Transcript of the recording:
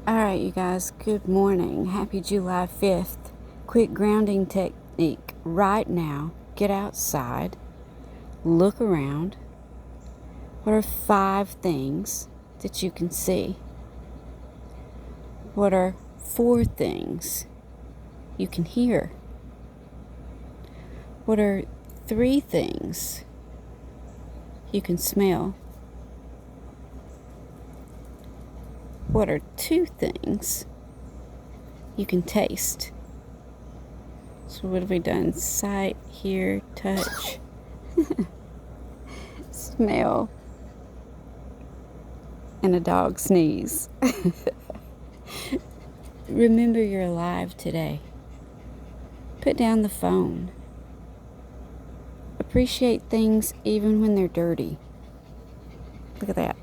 Alright, you guys, good morning. Happy July 5th. Quick grounding technique. Right now, get outside, look around. What are 5 things that you can see? What are 4 things you can hear? What are 3 things you can smell? What are 2 things you can taste? So what have we done? Sight, hear, touch, smell, and a dog sneeze. Remember you're alive today. Put down the phone. Appreciate things even when they're dirty. Look at that.